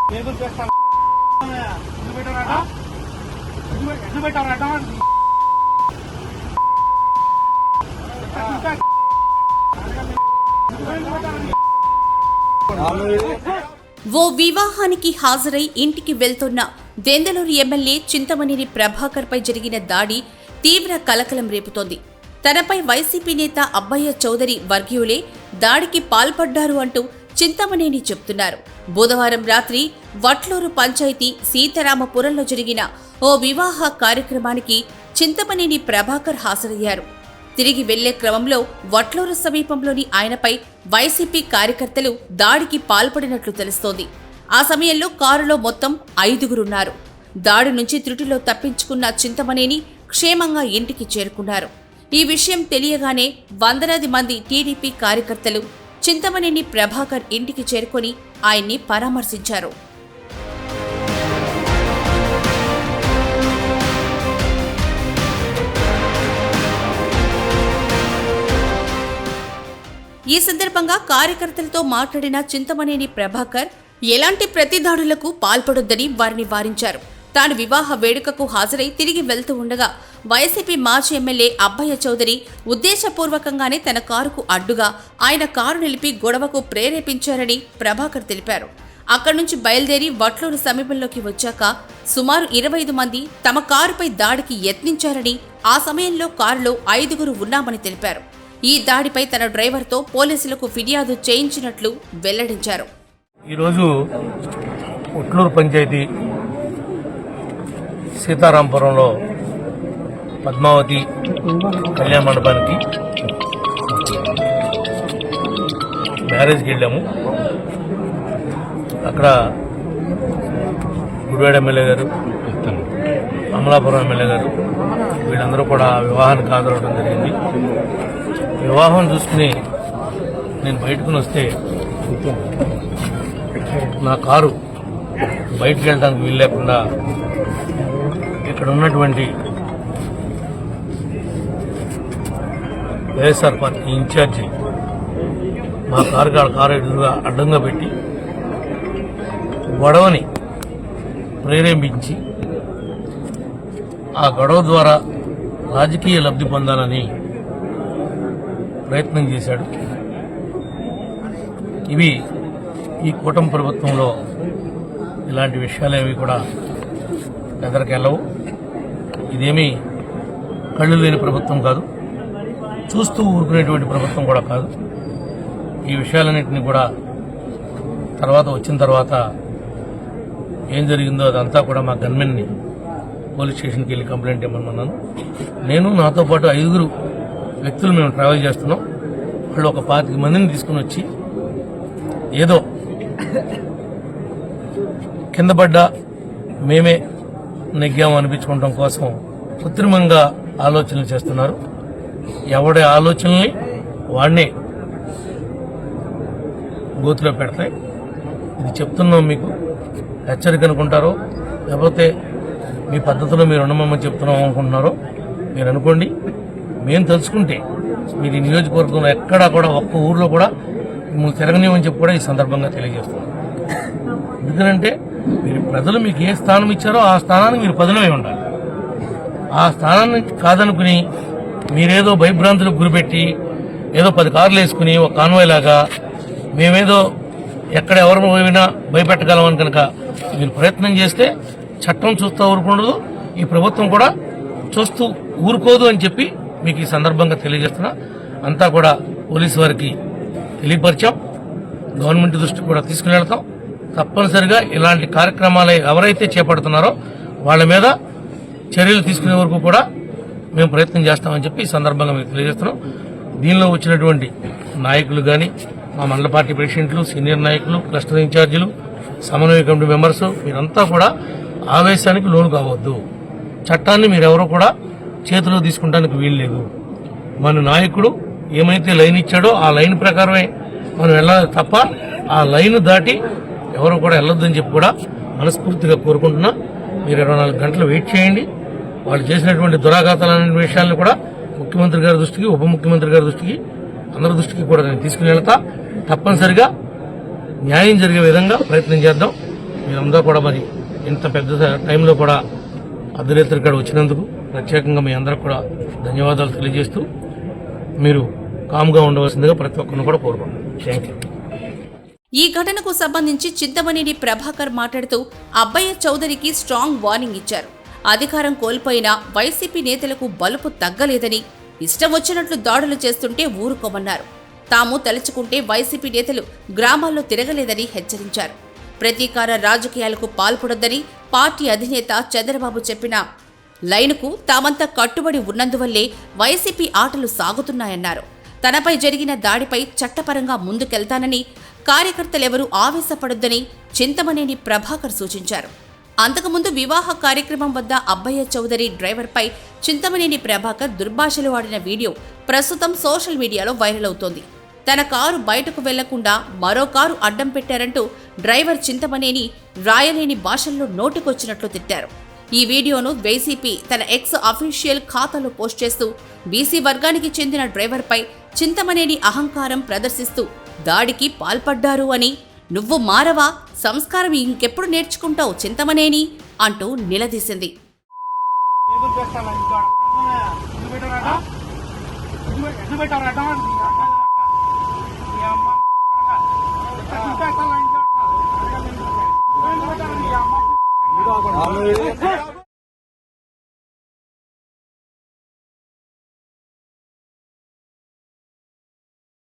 ఓ వివాహానికి హాజరై ఇంటికి వెళ్తున్న దెందలూరు ఎమ్మెల్యే చింతమనేని ప్రభాకర్ పై జరిగిన దాడి తీవ్ర కలకలం రేపుతోంది. తనపై వైసీపీ నేత అబ్బయ్య చౌదరి వర్గీయులే దాడికి పాల్పడ్డారు అంటూ చింతమనేని చెప్తున్నారు. బుధవారం రాత్రి వట్లూరు పంచాయతీ సీతారామపురంలో జరిగిన ఓ వివాహ కార్యక్రమానికి చింతమనేని ప్రభాకర్ హాజరయ్యారు. తిరిగి వెళ్లే క్రమంలో వట్లూరు సమీపంలోని ఆయనపై వైసీపీ కార్యకర్తలు దాడికి పాల్పడినట్లు తెలుస్తోంది. ఆ సమయంలో కారులో మొత్తం 5గురున్నారు. దాడి నుంచి త్రుటిలో తప్పించుకున్న చింతమనేని క్షేమంగా ఇంటికి చేరుకున్నారు. ఈ విషయం తెలియగానే వందలాది మంది టీడీపీ కార్యకర్తలు చింతమనేని ప్రభాకర్ ఇంటికి చేరుకొని ఆయన్ని పరామర్శించారు. ఈ సందర్భంగా కార్యకర్తలతో మాట్లాడిన చింతమనేని ప్రభాకర్ ఎలాంటి ప్రతిదాడులకు పాల్పడొద్దని వారిని వారించారు. తాను వివాహ వేడుకకు హాజరై తిరిగి వెళ్తూ ఉండగా వైసీపీ మాజీ ఎమ్మెల్యే అబ్బయ్య చౌదరి ఉద్దేశపూర్వకంగానే తన కారుకు అడ్డుగా ఆయన కారు నిలిపి గొడవకు ప్రేరేపించారని ప్రభాకర్ తెలిపారు. అక్కడి నుంచి బయలుదేరి వట్లూరు సమీపంలోకి వచ్చాక సుమారు 25 మంది తమ కారుపై దాడికి యత్నించారని, ఆ సమయంలో కారులో 5గురు ఉన్నామని తెలిపారు. ఈ దాడిపై తన డ్రైవర్తో పోలీసులకు ఫిర్యాదు చేయించినట్లు వెల్లడించారు. ఈరోజు వట్లూరు పంచాయతీ సీతారాంపురంలో పద్మావతి కళ్యాణ మండపానికి మ్యారేజ్కి వెళ్ళాము. అక్కడ గుడివాడ ఎమ్మెల్యే గారు, అమలాపురం ఎమ్మెల్యే గారు వీళ్ళందరూ కూడా వివాహానికి హాజరవడం జరిగింది. వివాహం చూసుకుని నేను బయటకుని వస్తే నా కారు బయటకు వెళ్ళడానికి వీలు లేకుండా ఇక్కడ ఉన్నటువంటి వైఎస్ఆర్ పార్టీ ఇన్ఛార్జి మా కారు ఎదురుగా అడ్డంగా పెట్టి గొడవని ప్రేరేపించి ఆ గొడవ ద్వారా రాజకీయ లబ్ధి పొందాలని ప్రయత్నం చేశాడు. ఇవి ఈ కూటమి ప్రభుత్వంలో ఇలాంటి విషయాలేవి కూడా ఎదరికెళ్ళవు. ఇదేమీ కళ్ళు లేని ప్రభుత్వం కాదు, చూస్తూ ఊరుకునేటువంటి ప్రభుత్వం కూడా కాదు. ఈ విషయాలన్నింటినీ కూడా వచ్చిన తర్వాత ఏం జరిగిందో అదంతా కూడా మా గన్మెన్ని పోలీస్ స్టేషన్కి వెళ్ళి కంప్లైంట్ ఇవ్వమన్నాను. నేను నాతో పాటు 5 వ్యక్తులు మేము ట్రావెల్ చేస్తున్నాం. వాళ్ళు ఒక 25 మందిని తీసుకుని వచ్చి ఏదో కింద పడ్డా మేమే నెగ్గాము అనిపించుకోవడం కోసం కృత్రిమంగా ఆలోచనలు చేస్తున్నారు. ఎవడి ఆలోచనల్ని వాడిని గోతులో పెడతాయి. ఇది చెప్తున్నాం, మీకు హెచ్చరిక అనుకుంటారో లేకపోతే మీ పద్ధతిలో మీరు ఉండమని చెప్తున్నాం అనుకుంటున్నారో మీరు అనుకోండి. మేము తెలుసుకుంటే మీరు ఈ నియోజకవర్గంలో ఎక్కడా కూడా ఒక్క ఊర్లో కూడా మిమ్మల్ని తిరగనివ్వని చెప్పి కూడా ఈ సందర్భంగా తెలియజేస్తున్నాం. ఎందుకంటే మీరు ప్రజలు మీకు ఏ స్థానం ఇచ్చారో ఆ స్థానానికి మీరు పదునమై ఉండాలి. ఆ స్థానాన్ని కాదనుకుని మీరేదో భయభ్రాంతులకు గురిపెట్టి ఏదో 10 కార్లు వేసుకుని ఒక కాన్వాయ్ లాగా మేమేదో ఎక్కడ ఎవరు పోయినా భయపెట్టగలమని కనుక మీరు ప్రయత్నం చేస్తే చట్టం చూస్తూ ఊరుకుండదు, ఈ ప్రభుత్వం కూడా చూస్తూ ఊరుకోదు అని చెప్పి మీకు ఈ సందర్భంగా తెలియజేస్తున్నా. అంతా కూడా పోలీసు వారికి తెలియపరిచాం, గవర్నమెంట్ దృష్టికి కూడా తీసుకుని వెళ్తాం. తప్పనిసరిగా ఇలాంటి కార్యక్రమాలు ఎవరైతే చేపడుతున్నారో వాళ్ళ మీద చర్యలు తీసుకునే వరకు కూడా మేము ప్రయత్నం చేస్తామని చెప్పి ఈ సందర్భంగా మీకు తెలియజేస్తున్నాం. దీనిలో వచ్చినటువంటి నాయకులు కానీ, మా మండల పార్టీ ప్రెసిడెంట్లు, సీనియర్ నాయకులు, క్లస్టర్ ఇన్ఛార్జీలు, సమన్వయ కమిటీ మెంబర్స్ మీరంతా కూడా ఆవేశానికి లోను కావద్దు. చట్టాన్ని మీరెవరూ కూడా చేతిలో తీసుకుంటానికి వీల్లేదు. మన నాయకుడు ఏమైతే లైన్ ఇచ్చాడో ఆ లైన్ ప్రకారమే మనం వెళ్ళాలి తప్ప ఆ లైన్ దాటి ఎవరు కూడా వెళ్ళొద్దని చెప్పి కూడా మనస్ఫూర్తిగా కోరుకుంటున్నా. మీరు 24 గంటలు వెయిట్ చేయండి. వాళ్ళు చేసినటువంటి దురాఘాతాలనే విషయాలను కూడా ముఖ్యమంత్రి గారి దృష్టికి, ఉప ముఖ్యమంత్రి గారి దృష్టికి, అందరి దృష్టికి కూడా నేను తీసుకుని వెళ్తా. తప్పనిసరిగా న్యాయం జరిగే విధంగా ప్రయత్నం చేద్దాం. మీరందరూ కూడా మరి ఇంత పెద్ద టైంలో కూడా అర్ధరాత్రి ఇక్కడ వచ్చినందుకు ప్రత్యేకంగా మీ అందరికి కూడా ధన్యవాదాలు తెలియజేస్తూ మీరు కామ్గా ఉండవలసిందిగా ప్రతి ఒక్కరిని కూడా కోరుకుంటున్నాను. Thank you. ఈ ఘటనకు సంబంధించి చింతమనేని ప్రభాకర్ మాట్లాడుతూ అబ్బయ్య చౌదరికి స్ట్రాంగ్ వార్నింగ్ ఇచ్చారు. అధికారం కోల్పోయిన వైసీపీ నేతలకు బలుపు తగ్గలేదని, ఇష్టం వచ్చినట్లు దాడులు చేస్తుంటే ఊరుకోమన్నారు. తాము తలుచుకుంటే వైసీపీ నేతలు గ్రామాల్లో తిరగలేదని హెచ్చరించారు. ప్రతీకార రాజకీయాలకు పాల్పడొద్దని పార్టీ అధినేత చంద్రబాబు చెప్పిన లైనుకు తామంతా కట్టుబడి ఉన్నందువల్లే వైసీపీ ఆటలు సాగుతున్నాయన్నారు. తనపై జరిగిన దాడిపై చట్టపరంగా ముందుకెళ్తానని, కార్యకర్తలెవరూ ఆవేశపడొద్దని చింతమనేని ప్రభాకర్ సూచించారు. అంతకుముందు వివాహ కార్యక్రమం వద్ద అబ్బయ్య చౌదరి డ్రైవర్పై చింతమనేని ప్రభాకర్ దుర్భాషలు ఆడిన వీడియో ప్రస్తుతం సోషల్ మీడియాలో వైరల్ అవుతోంది. తన కారు బయటకు వెళ్లకుండా మరో కారు అడ్డం పెట్టారంటూ డ్రైవర్ చింతమనేని రాయలేని భాషల్లో నోటికొచ్చినట్లు తిట్టారు. ఈ వీడియోను వైసీపీ తన ఎక్స్ అఫీషియల్ ఖాతాలో పోస్ట్ చేస్తూ బీసీ వర్గానికి చెందిన డ్రైవర్పై చింతమనేని అహంకారం ప్రదర్శిస్తూ దాడికి పాల్పడ్డారు అని, నువ్వు మారవా, సంస్కారం ఇంకెప్పుడు నేర్చుకుంటావు చింతమనేని అంటూ నిలదీసింది.